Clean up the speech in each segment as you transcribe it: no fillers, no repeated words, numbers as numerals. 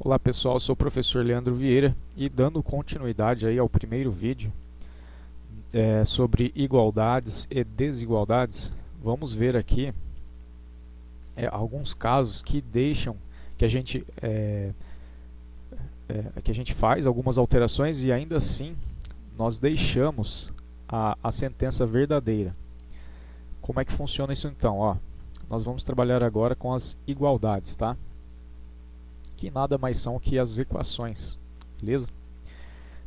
Olá pessoal, sou o professor Leandro Vieira e dando continuidade aí ao primeiro vídeo sobre igualdades e desigualdades, vamos ver aqui alguns casos que deixam que que a gente faz algumas alterações e ainda assim nós deixamos a sentença verdadeira. Como é que funciona isso então? Ó, nós vamos trabalhar agora com as igualdades, tá? Que nada mais são que as equações, beleza?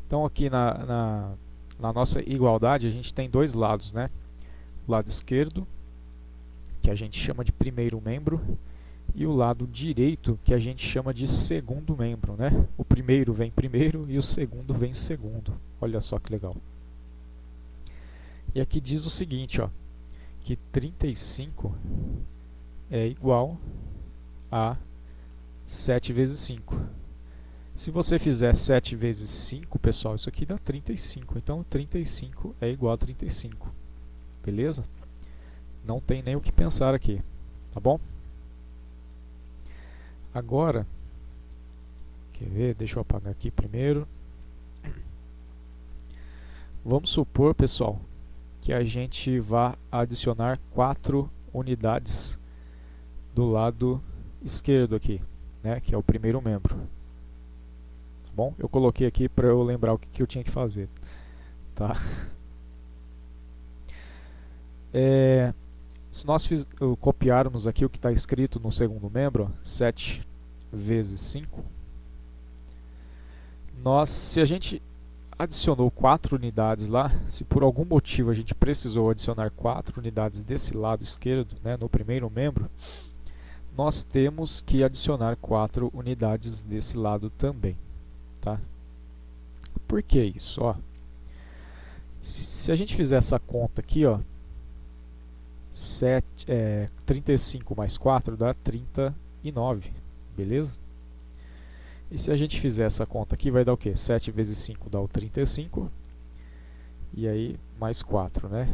Então aqui na nossa igualdade a gente tem dois lados, né? O lado esquerdo, que a gente chama de primeiro membro, e o lado direito, que a gente chama de segundo membro, né? O primeiro vem primeiro e o segundo vem segundo. Olha só que legal. E aqui diz o seguinte, ó, que 35 é igual a 7 vezes 5. Se você fizer 7 vezes 5, pessoal, isso aqui dá 35. Então 35 é igual a 35. Beleza? Não tem nem o que pensar aqui, tá bom? Agora, quer ver? Deixa eu apagar aqui primeiro. Vamos supor, pessoal, que a gente vá adicionar 4 unidades do lado esquerdo aqui, né, que é o primeiro membro. Tá bom? Eu coloquei aqui para eu lembrar o que eu tinha que fazer. Tá? Se nós copiarmos aqui o que está escrito no segundo membro, ó, 7 vezes 5, se a gente adicionou 4 unidades lá, se por algum motivo a gente precisou adicionar 4 unidades desse lado esquerdo, né, no primeiro membro, nós temos que adicionar 4 unidades desse lado também. Tá? Por que isso? Ó, se a gente fizer essa conta aqui, ó, 35 mais 4 dá 39, beleza? E se a gente fizer essa conta aqui, vai dar o quê? 7 vezes 5 dá o 35, e aí mais 4, né?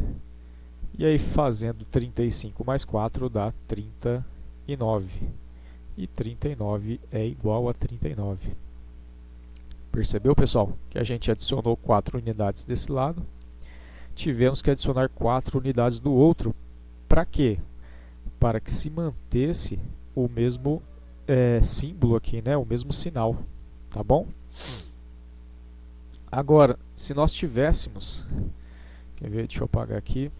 E aí fazendo 35 mais 4 dá 39, e 39 é igual a 39. Percebeu, pessoal? Que a gente adicionou 4 unidades desse lado, tivemos que adicionar 4 unidades do outro. Para quê? Para que se mantesse o mesmo símbolo aqui, né? O mesmo sinal, tá bom? Agora, se nós tivéssemos, quer ver? Deixa eu apagar aqui.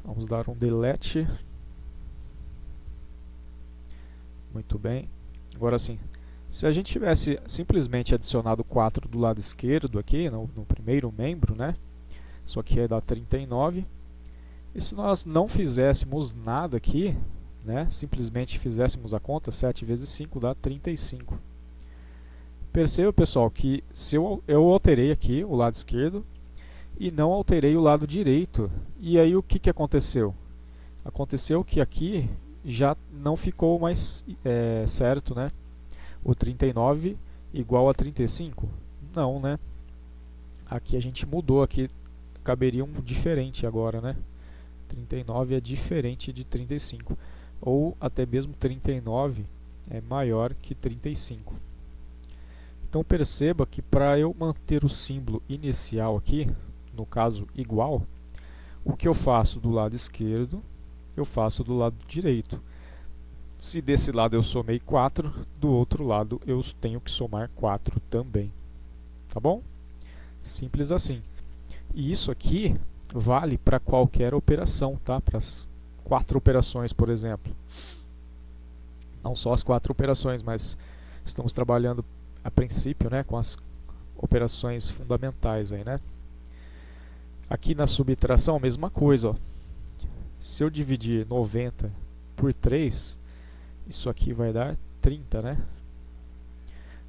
Vamos dar um delete. Muito bem. Agora sim, se a gente tivesse simplesmente adicionado 4 do lado esquerdo aqui, no primeiro membro, né? Isso aqui ia dar 39. E se nós não fizéssemos nada aqui, né, simplesmente fizéssemos a conta, 7 vezes 5 dá 35. Perceba, pessoal, que se eu alterei aqui o lado esquerdo e não alterei o lado direito. E aí o que aconteceu? Aconteceu que aqui já não ficou mais certo, né? O 39 igual a 35? Não, né? Aqui a gente mudou, aqui caberia um diferente agora, né? 39 é diferente de 35, ou até mesmo 39 é maior que 35. Então perceba que para eu manter o símbolo inicial aqui, no caso igual, o que eu faço do lado esquerdo, eu faço do lado direito. Se desse lado eu somei 4, do outro lado eu tenho que somar 4 também. Tá bom? Simples assim. E isso aqui vale para qualquer operação, tá? Para as 4 operações, por exemplo. Não só as 4 operações, mas estamos trabalhando a princípio, né, com as operações fundamentais aí, né? Aqui na subtração, a mesma coisa, ó. Se eu dividir 90 por 3, isso aqui vai dar 30, né?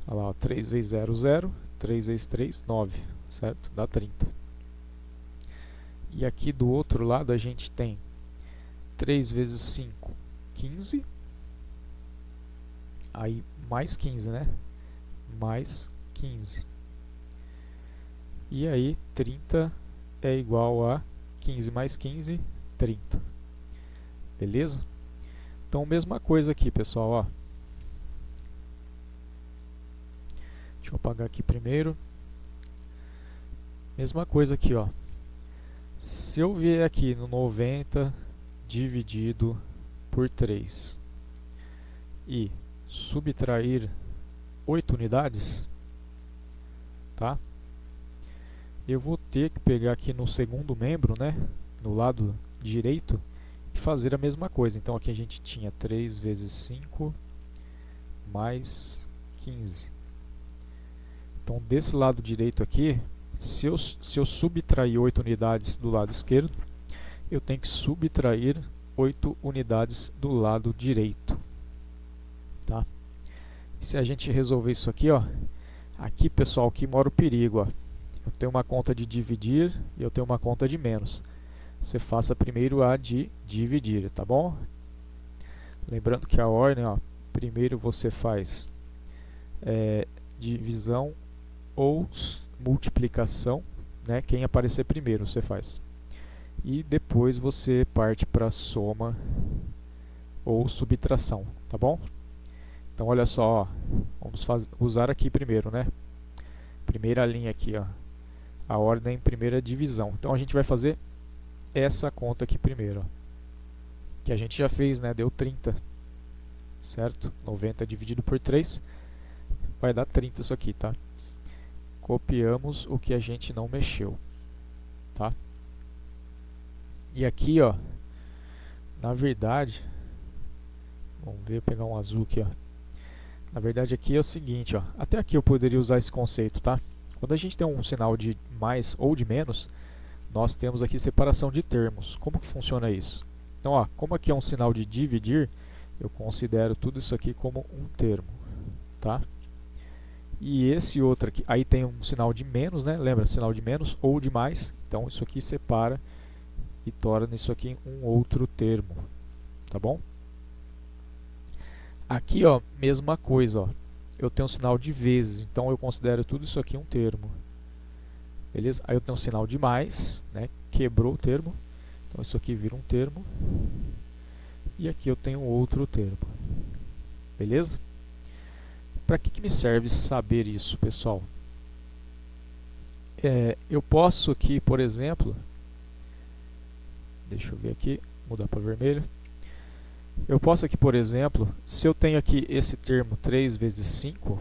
Olha lá, ó, 3 vezes 0, 0. 3 vezes 3, 9, certo? Dá 30. E aqui do outro lado a gente tem 3 vezes 5, 15. Aí mais 15, né? Mais 15. E aí 30 é igual a 15 mais 15, 30. Beleza? Então, mesma coisa aqui, pessoal, ó. Deixa eu apagar aqui primeiro. Mesma coisa aqui, ó. Se eu vier aqui no 90 dividido por 3 e subtrair 8 unidades, tá? Eu vou ter que pegar aqui no segundo membro, né, no lado direito, e fazer a mesma coisa. Então aqui a gente tinha 3 vezes 5 mais 15. Então desse lado direito aqui, se eu subtrair 8 unidades do lado esquerdo, eu tenho que subtrair 8 unidades do lado direito, tá? E se a gente resolver isso aqui, ó, aqui, pessoal, que mora o perigo, ó. Eu tenho uma conta de dividir e eu tenho uma conta de menos. Você faça primeiro a de dividir, tá bom? Lembrando que a ordem, ó, primeiro você faz divisão ou multiplicação, né? Quem aparecer primeiro você faz. E depois você parte para soma ou subtração, tá bom? Então olha só, ó, vamos usar aqui primeiro, né? Primeira linha aqui, ó, a ordem primeira divisão. Então a gente vai fazer essa conta aqui primeiro, ó, que a gente já fez, né? Deu 30, certo? 90 dividido por 3 vai dar 30 isso aqui, tá? Copiamos o que a gente não mexeu, tá? E aqui, ó, na verdade, vamos ver, pegar um azul aqui, ó. Na verdade aqui é o seguinte, ó, até aqui eu poderia usar esse conceito, tá? Quando a gente tem um sinal de mais ou de menos, nós temos aqui separação de termos. Como que funciona isso? Então, ó, como aqui é um sinal de dividir, eu considero tudo isso aqui como um termo, tá? E esse outro aqui, aí tem um sinal de menos, né? Lembra, sinal de menos ou de mais. Então isso aqui separa e torna isso aqui um outro termo, tá bom? Aqui, ó, mesma coisa, ó. Eu tenho um sinal de vezes, então eu considero tudo isso aqui um termo. Beleza? Aí eu tenho um sinal de mais, né? Quebrou o termo. Então isso aqui vira um termo. E aqui eu tenho outro termo. Beleza? Para que me serve saber isso, pessoal? Eu posso aqui, por exemplo, deixa eu ver aqui, mudar para vermelho. Eu posso aqui, por exemplo, se eu tenho aqui esse termo 3 vezes 5,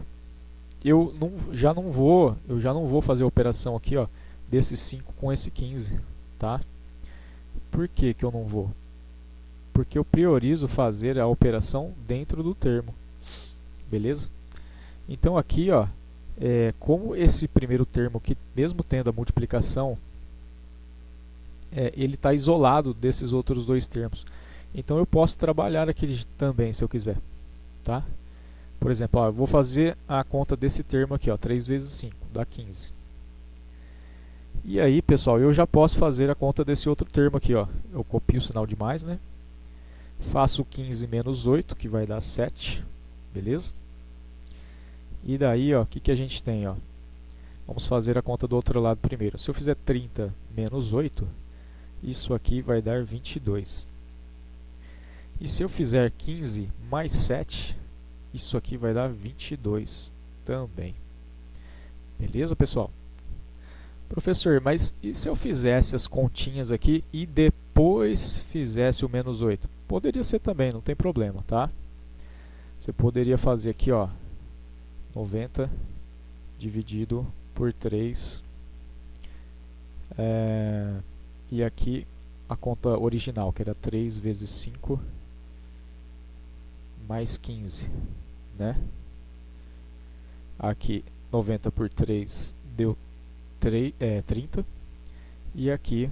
eu já não vou fazer a operação aqui, ó, desse 5 com esse 15, tá? Por que que eu não vou? Porque eu priorizo fazer a operação dentro do termo, beleza? Então aqui, ó, como esse primeiro termo aqui, mesmo tendo a multiplicação, ele está isolado desses outros dois termos. Então eu posso trabalhar aqui também, se eu quiser, tá? Por exemplo, ó, eu vou fazer a conta desse termo aqui, ó, 3 vezes 5, dá 15. E aí, pessoal, eu já posso fazer a conta desse outro termo aqui, ó. Eu copio o sinal de mais, né? Faço 15 menos 8, que vai dar 7, beleza? E daí, ó, o que a gente tem, ó? Vamos fazer a conta do outro lado primeiro. Se eu fizer 30 menos 8, isso aqui vai dar 22. E se eu fizer 15 mais 7, isso aqui vai dar 22 também. Beleza, pessoal? Professor, mas e se eu fizesse as continhas aqui e depois fizesse o menos 8? Poderia ser também, não tem problema, tá? Você poderia fazer aqui, ó, 90 dividido por 3. E aqui a conta original, que era 3 vezes 5 mais 15, né? Aqui 90 por 3 deu 30. E aqui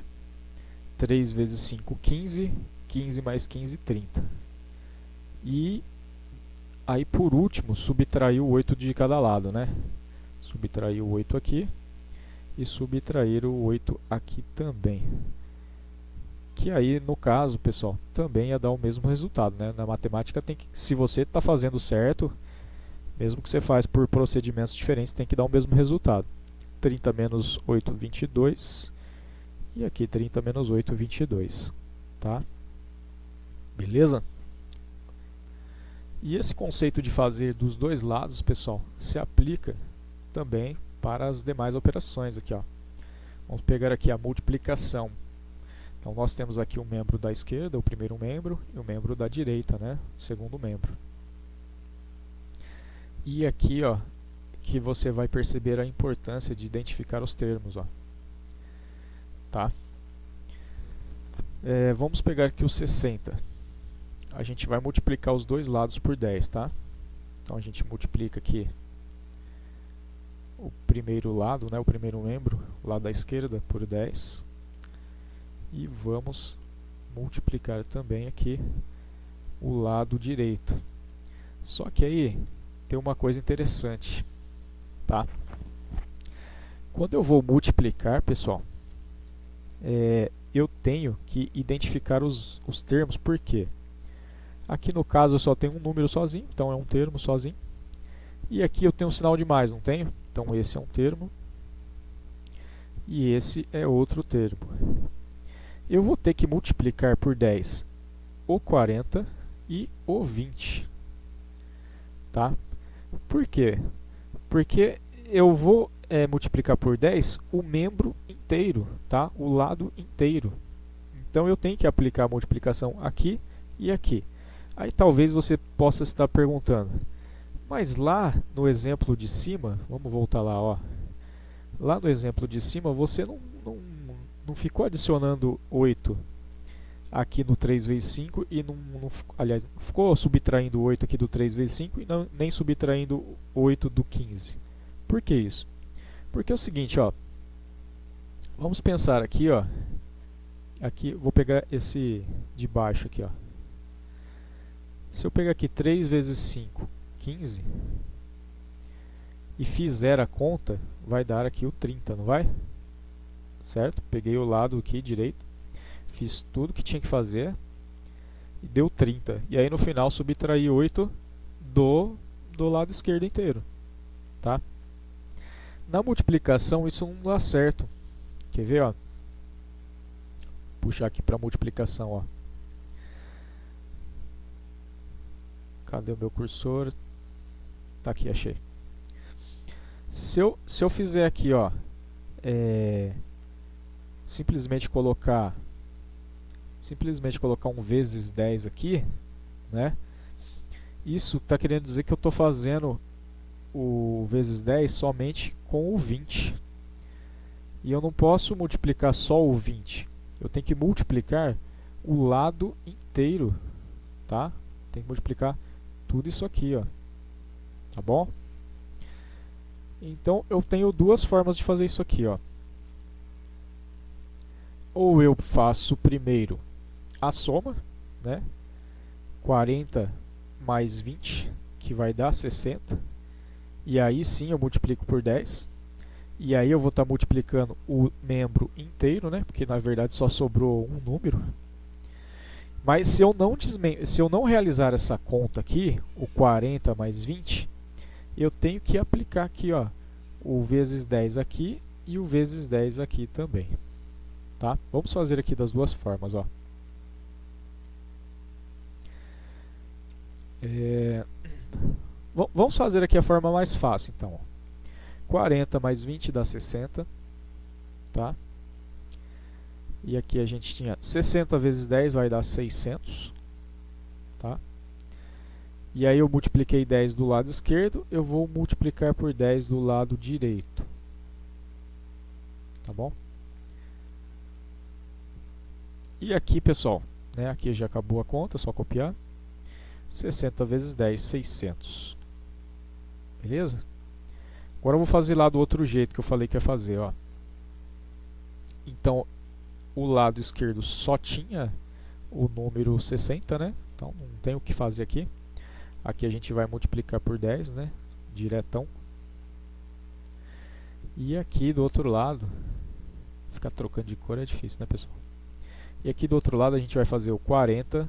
3 vezes 5, 15. 15 mais 15, 30. E aí por último, subtrair o 8 de cada lado, né? Subtrair o 8 aqui e subtrair o 8 aqui também. Que aí, no caso, pessoal, também ia dar o mesmo resultado, né? Na matemática, se você está fazendo certo, mesmo que você faz por procedimentos diferentes, tem que dar o mesmo resultado. 30 menos 8, 22. E aqui 30 menos 8, 22. Tá? Beleza? E esse conceito de fazer dos dois lados, pessoal, se aplica também para as demais operações aqui, ó. Vamos pegar aqui a multiplicação. Então nós temos aqui o membro da esquerda, o primeiro membro, e o membro da direita, né, o segundo membro. E aqui, ó, que você vai perceber a importância de identificar os termos, ó. Tá? Vamos pegar aqui o 60. A gente vai multiplicar os dois lados por 10, tá? Então a gente multiplica aqui o primeiro lado, né, o primeiro membro, o lado da esquerda, por 10. E vamos multiplicar também aqui o lado direito. Só que aí tem uma coisa interessante, tá? Quando eu vou multiplicar, pessoal, eu tenho que identificar os termos. Por quê? Aqui no caso eu só tenho um número sozinho, então é um termo sozinho. E aqui eu tenho um sinal de mais, não tenho? Então esse é um termo e esse é outro termo. Eu vou ter que multiplicar por 10 o 40 e o 20. Tá? Por quê? Porque eu vou multiplicar por 10 o membro inteiro, tá? O lado inteiro. Então eu tenho que aplicar a multiplicação aqui e aqui. Aí talvez você possa estar perguntando, mas lá no exemplo de cima, vamos voltar lá, ó. Lá no exemplo de cima você não ficou adicionando 8 aqui no 3 vezes 5 e aliás, não ficou subtraindo 8 aqui do 3 vezes 5 e nem subtraindo 8 do 15. Por que isso? Porque é o seguinte, ó. Vamos pensar aqui, ó. Aqui, vou pegar esse de baixo aqui, ó. Se eu pegar aqui 3 vezes 5, 15, e fizer a conta, vai dar aqui o 30, não vai? Certo? Peguei o lado aqui direito, fiz tudo que tinha que fazer e deu 30. E aí no final subtraí 8 do lado esquerdo inteiro. Tá? Na multiplicação isso não dá certo. Quer ver? Ó? Puxar aqui para multiplicação. Ó. Cadê o meu cursor? Tá aqui, achei. Se eu fizer aqui, ó, simplesmente colocar um vezes 10 aqui, né? Isso está querendo dizer que eu estou fazendo o vezes 10 somente com o 20. E eu não posso multiplicar só o 20. Eu tenho que multiplicar o lado inteiro, tá? Tem que multiplicar tudo isso aqui, ó. Tá bom? Então eu tenho duas formas de fazer isso aqui, ó. Ou eu faço primeiro a soma, né? 40 mais 20, que vai dar 60. E aí sim eu multiplico por 10. E aí eu vou estar multiplicando o membro inteiro, né? Porque na verdade só sobrou um número. Mas se eu não realizar essa conta aqui, o 40 mais 20, eu tenho que aplicar aqui, ó, o vezes 10 aqui e o vezes 10 aqui também. Tá? Vamos fazer aqui das duas formas. Ó. Vamos fazer aqui a forma mais fácil, então. Ó. 40 mais 20 dá 60. Tá? E aqui a gente tinha 60 vezes 10 vai dar 600. Tá? E aí eu multipliquei 10 do lado esquerdo, eu vou multiplicar por 10 do lado direito. Tá bom? E aqui, pessoal, né, aqui já acabou a conta, só copiar. 60 vezes 10, 600. Beleza? Agora eu vou fazer lá do outro jeito que eu falei que ia fazer. Ó. Então, o lado esquerdo só tinha o número 60, né? Então não tem o que fazer aqui. Aqui a gente vai multiplicar por 10, né? Diretão. E aqui do outro lado, ficar trocando de cor é difícil, né, pessoal? E aqui do outro lado a gente vai fazer o 40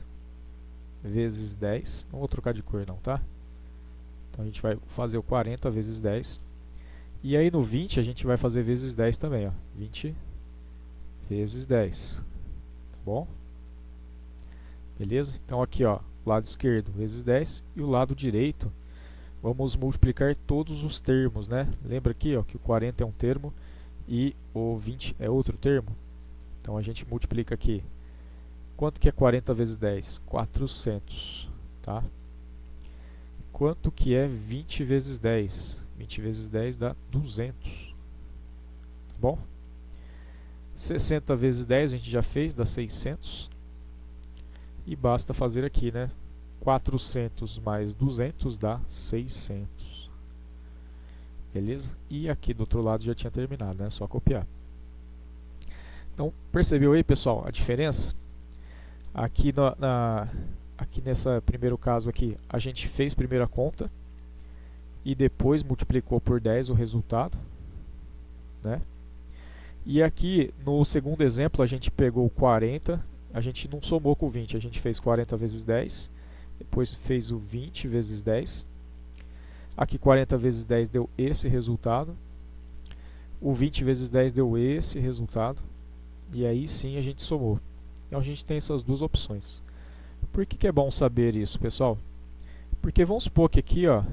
vezes 10. Não vou trocar de cor não, tá? Então a gente vai fazer o 40 vezes 10. E aí no 20 a gente vai fazer vezes 10 também, ó. 20 vezes 10. Tá bom? Beleza? Então aqui, ó, lado esquerdo vezes 10, e o lado direito vamos multiplicar todos os termos, né? Lembra aqui, ó, que o 40 é um termo e o 20 é outro termo. Então a gente multiplica aqui. Quanto que é 40 vezes 10? 400, tá? Quanto que é 20 vezes 10? 20 vezes 10 dá 200, tá bom? 60 vezes 10 a gente já fez, dá 600. E basta fazer aqui, né? 400 mais 200 dá 600. Beleza? E aqui do outro lado já tinha terminado, né? Só copiar. Então, percebeu aí, pessoal, a diferença? Aqui, aqui nesse primeiro caso aqui, a gente fez primeiro a conta e depois multiplicou por 10 o resultado, né? E aqui no segundo exemplo a gente pegou 40, a gente não somou com o 20, a gente fez 40 vezes 10, depois fez o 20 vezes 10. Aqui 40 vezes 10 deu esse resultado, o 20 vezes 10 deu esse resultado, e aí sim a gente somou. Então a gente tem essas duas opções. Por que é bom saber isso, pessoal? Porque vamos supor que aqui, ó,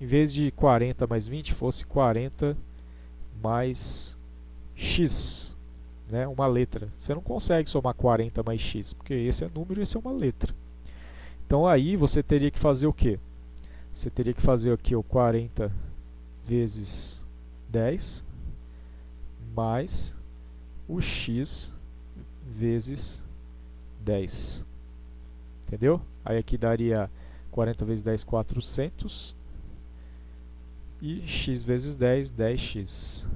em vez de 40 mais 20, fosse 40 mais x, né, uma letra. Você não consegue somar 40 mais x, porque esse é número e esse é uma letra. Então aí você teria que fazer o quê? Você teria que fazer aqui o 40 vezes 10 mais o x vezes 10. Entendeu? Aí aqui daria 40 vezes 10, 400. E x vezes 10, 10x.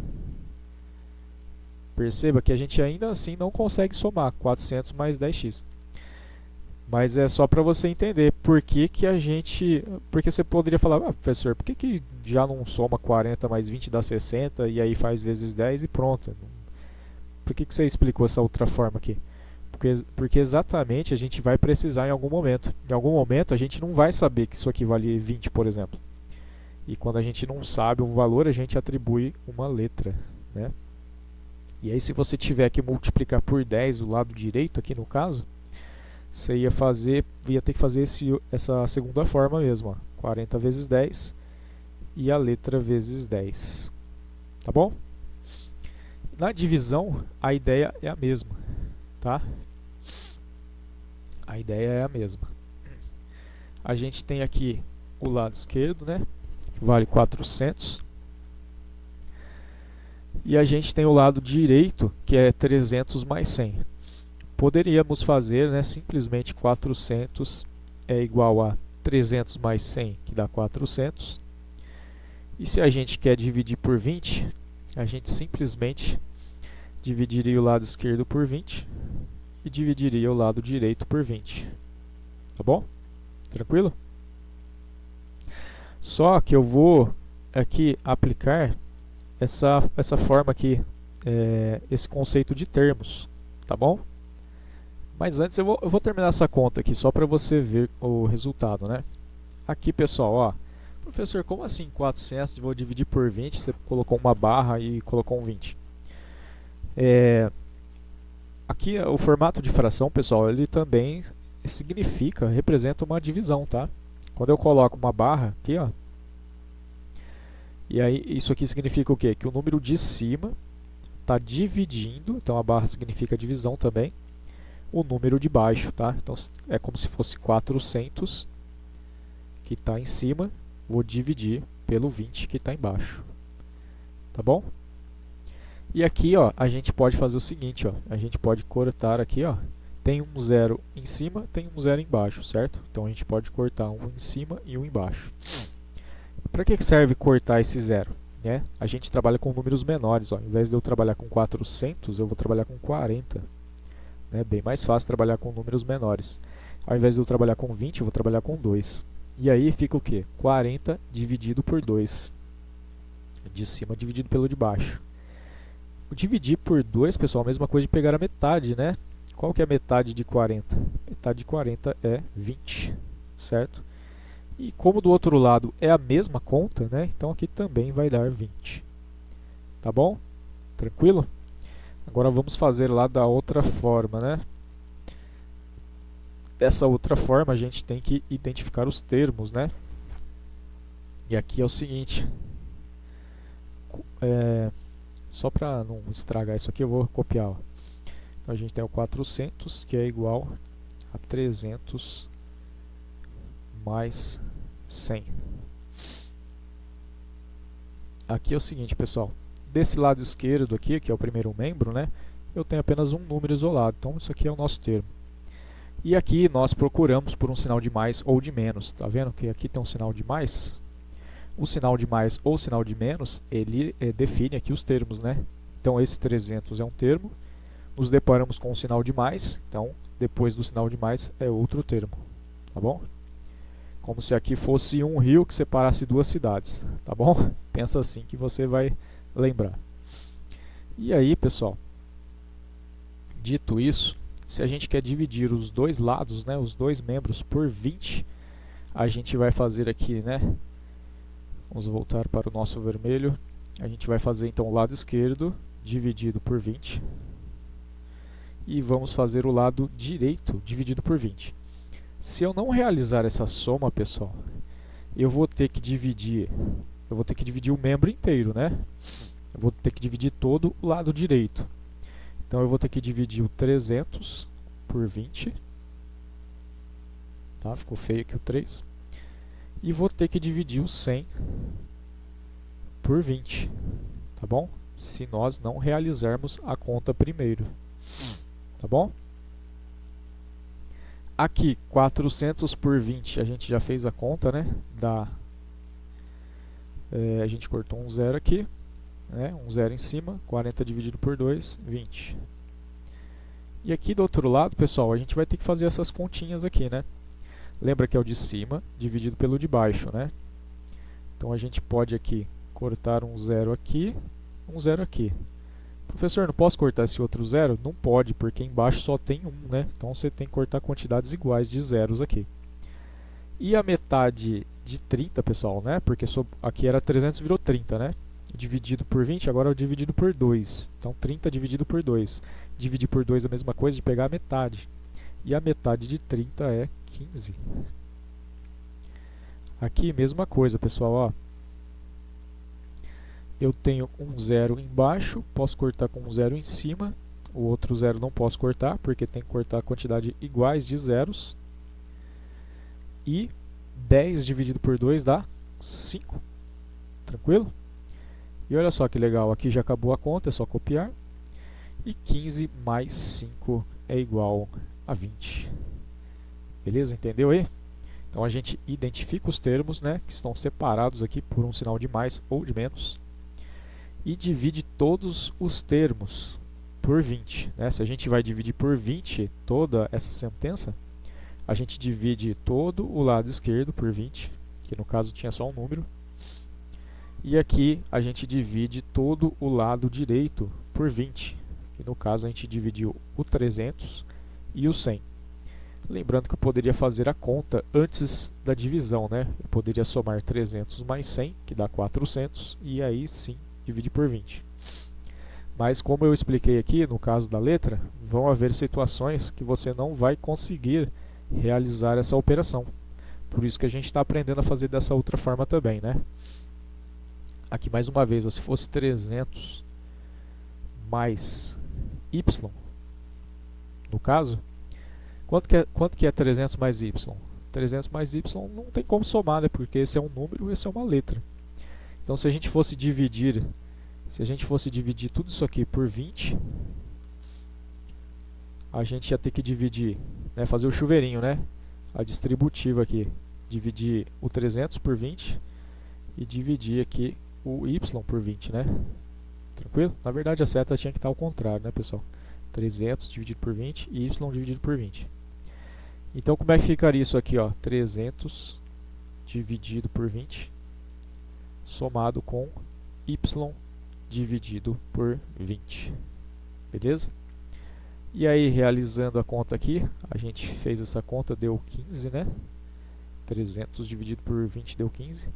Perceba que a gente ainda assim não consegue somar 400 mais 10x. Mas é só para você entender por que que a gente... Porque você poderia falar, ah, professor, por que que já não soma 40 mais 20 dá 60 e aí faz vezes 10 e pronto? Por que que você explicou essa outra forma aqui? Porque exatamente a gente vai precisar em algum momento. Em algum momento a gente não vai saber que isso aqui vale 20, por exemplo. E quando a gente não sabe um valor, a gente atribui uma letra, né? E aí se você tiver que multiplicar por 10 o lado direito aqui no caso, você ia ter que fazer essa segunda forma mesmo, ó, 40 vezes 10 e a letra vezes 10. Tá bom? Na divisão, a ideia é a mesma, tá? A ideia é a mesma. A gente tem aqui o lado esquerdo, né? Vale 400. E a gente tem o lado direito, que é 300 mais 100. Poderíamos fazer, né, simplesmente 400 é igual a 300 mais 100, que dá 400. E se a gente quer dividir por 20, a gente simplesmente dividiria o lado esquerdo por 20 e dividiria o lado direito por 20. Tá bom? Tranquilo? Só que eu vou aqui aplicar essa forma aqui, esse conceito de termos, tá bom? Mas antes eu vou terminar essa conta aqui só para você ver o resultado, né? Aqui, pessoal, ó, professor, como assim 400 vou dividir por 20? Você colocou uma barra e colocou um 20. Aqui o formato de fração, pessoal, ele também representa uma divisão, tá? Quando eu coloco uma barra aqui, ó, e aí isso aqui significa o quê? Que o número de cima está dividindo, então a barra significa divisão também, o número de baixo, tá? Então é como se fosse 400 que está em cima, vou dividir pelo 20 que está embaixo, tá bom? E aqui, ó, a gente pode fazer o seguinte, ó, a gente pode cortar aqui, ó, tem um zero em cima, tem um zero embaixo, certo? Então a gente pode cortar um em cima e um embaixo. Para que serve cortar esse zero? Né? A gente trabalha com números menores, ó. Ao invés de eu trabalhar com 400, eu vou trabalhar com 40. É bem mais fácil trabalhar com números menores. Ao invés de eu trabalhar com 20, eu vou trabalhar com 2. E aí fica o quê? 40 dividido por 2. De cima dividido pelo de baixo. O dividir por 2, pessoal, é a mesma coisa de pegar a metade, né? Qual que é a metade de 40? Metade de 40 é 20, certo? E como do outro lado é a mesma conta, né? Então aqui também vai dar 20. Tá bom? Tranquilo? Agora vamos fazer lá da outra forma, né? dessa outra forma, a gente tem que identificar os termos, né? E aqui é o seguinte, só para não estragar isso aqui, eu vou copiar. Ó. Então a gente tem o 400, que é igual a 300 mais 100. Aqui é o seguinte, pessoal. Desse lado esquerdo aqui, que é o primeiro membro, né? Eu tenho apenas um número isolado. Então isso aqui é o nosso termo. E aqui nós procuramos por um sinal de mais ou de menos. Tá vendo que aqui tem um sinal de mais? O sinal de mais ou sinal de menos, ele define aqui os termos, né? Então esse 300 é um termo. Nos deparamos com o sinal de mais. Então depois do sinal de mais é outro termo. Tá bom? Como se aqui fosse um rio que separasse duas cidades. Tá bom? Pensa assim que você vai lembrar. E aí, pessoal, dito isso, se a gente quer dividir os dois lados, né, os dois membros por 20, a gente vai fazer aqui, né, vamos voltar para o nosso vermelho, a gente vai fazer então o lado esquerdo dividido por 20 e vamos fazer o lado direito dividido por 20. Se eu não realizar essa soma, pessoal, eu vou ter que dividir o membro inteiro, né? Eu vou ter que dividir todo o lado direito. Então eu vou ter que dividir o 300 por 20. Tá? Ficou feio aqui o 3. E vou ter que dividir o 100 por 20. Tá bom? Se nós não realizarmos a conta primeiro. Tá bom? Aqui, 400 por 20, a gente já fez a conta, né? A gente cortou um zero aqui, né? Um zero em cima, 40 dividido por 2, 20. E aqui do outro lado, pessoal, a gente vai ter que fazer essas continhas aqui, né? Lembra que é o de cima dividido pelo de baixo, né? Então a gente pode aqui cortar um zero aqui, um zero aqui. Professor, não posso cortar esse outro zero? Não pode, porque embaixo só tem um, né? Então você tem que cortar quantidades iguais de zeros aqui. E a metade de 30, pessoal, né? Porque aqui era 300, virou 30, né? Dividido por 20, agora é dividido por 2. Então 30 dividido por 2. Dividir por 2 é a mesma coisa de pegar a metade. E a metade de 30 é 15. Aqui, mesma coisa, pessoal, ó. Eu tenho um zero embaixo, posso cortar com um zero em cima. O outro zero não posso cortar, porque tem que cortar a quantidade iguais de zeros. E 10 dividido por 2 dá 5. Tranquilo? E olha só que legal, aqui já acabou a conta, é só copiar. E 15 mais 5 é igual a 20. Beleza? Entendeu aí? Então a gente identifica os termos, né, que estão separados aqui por um sinal de mais ou de menos. E divide todos os termos por 20. Né? Se a gente vai dividir por 20 toda essa sentença, a gente divide todo o lado esquerdo por 20, que no caso tinha só um número. E aqui a gente divide todo o lado direito por 20, que no caso a gente dividiu o 300 e o 100. Lembrando que eu poderia fazer a conta antes da divisão, né? Eu poderia somar 300 mais 100, que dá 400, e aí sim dividir por 20. Mas como eu expliquei aqui, no caso da letra, vão haver situações que você não vai conseguir realizar essa operação. Por isso que a gente está aprendendo a fazer dessa outra forma também, né? Aqui mais uma vez, se fosse 300 mais y, no caso, quanto que é 300 mais y? 300 mais y não tem como somar, né? Porque esse é um número e esse é uma letra. Então se a gente fosse dividir tudo isso aqui por 20, a gente ia ter que dividir, né, fazer o chuveirinho, né? A distributiva aqui, dividir o 300 por 20 e dividir aqui o y por 20, né? Tranquilo? Na verdade a seta tinha que estar ao contrário, né, pessoal? 300 dividido por 20 e y dividido por 20. Então como é que ficaria isso aqui, ó? 300 dividido por 20 somado com y dividido por 20. Beleza? E aí, realizando a conta aqui, a gente fez essa conta, deu 15, né? 300 dividido por 20 deu 15.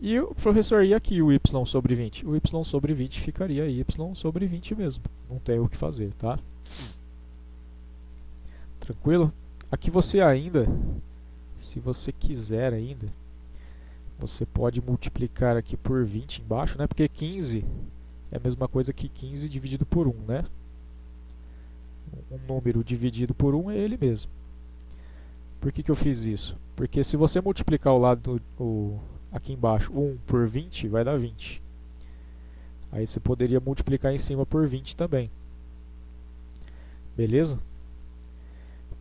E o professor, e aqui o y sobre 20? O y sobre 20 ficaria y sobre 20 mesmo. Não tem o que fazer, tá? Tranquilo? Aqui você ainda, se você quiser ainda, você pode multiplicar aqui por 20 embaixo, né? Porque 15 é a mesma coisa que 15 dividido por 1, né? Um número dividido por 1 é ele mesmo. Por que eu fiz isso? Porque se você multiplicar o lado aqui embaixo 1 por 20, vai dar 20. Aí você poderia multiplicar em cima por 20 também. Beleza?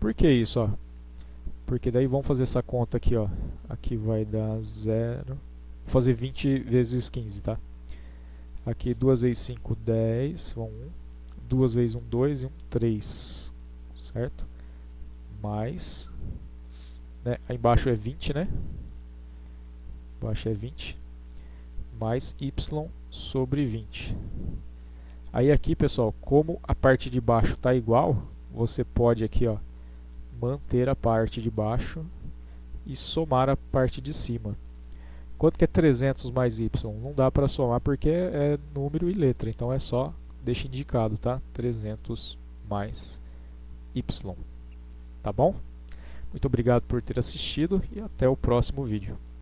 Por que isso? Ó? Porque daí vamos fazer essa conta aqui. Ó. Aqui vai dar 0. Vou fazer 20 vezes 15, tá? Aqui 2 vezes 5, 10. Vão 1. 2 vezes 1, 2 e 1, 3. Certo? Mais. Né? Aí embaixo é 20, né? Embaixo é 20. Mais y sobre 20. Aí aqui, pessoal, como a parte de baixo está igual, você pode aqui, ó, manter a parte de baixo e somar a parte de cima. Quanto que é 300 mais y? Não dá para somar porque é número e letra, então é só, deixa indicado, tá? 300 mais y. Tá bom? Muito obrigado por ter assistido e até o próximo vídeo.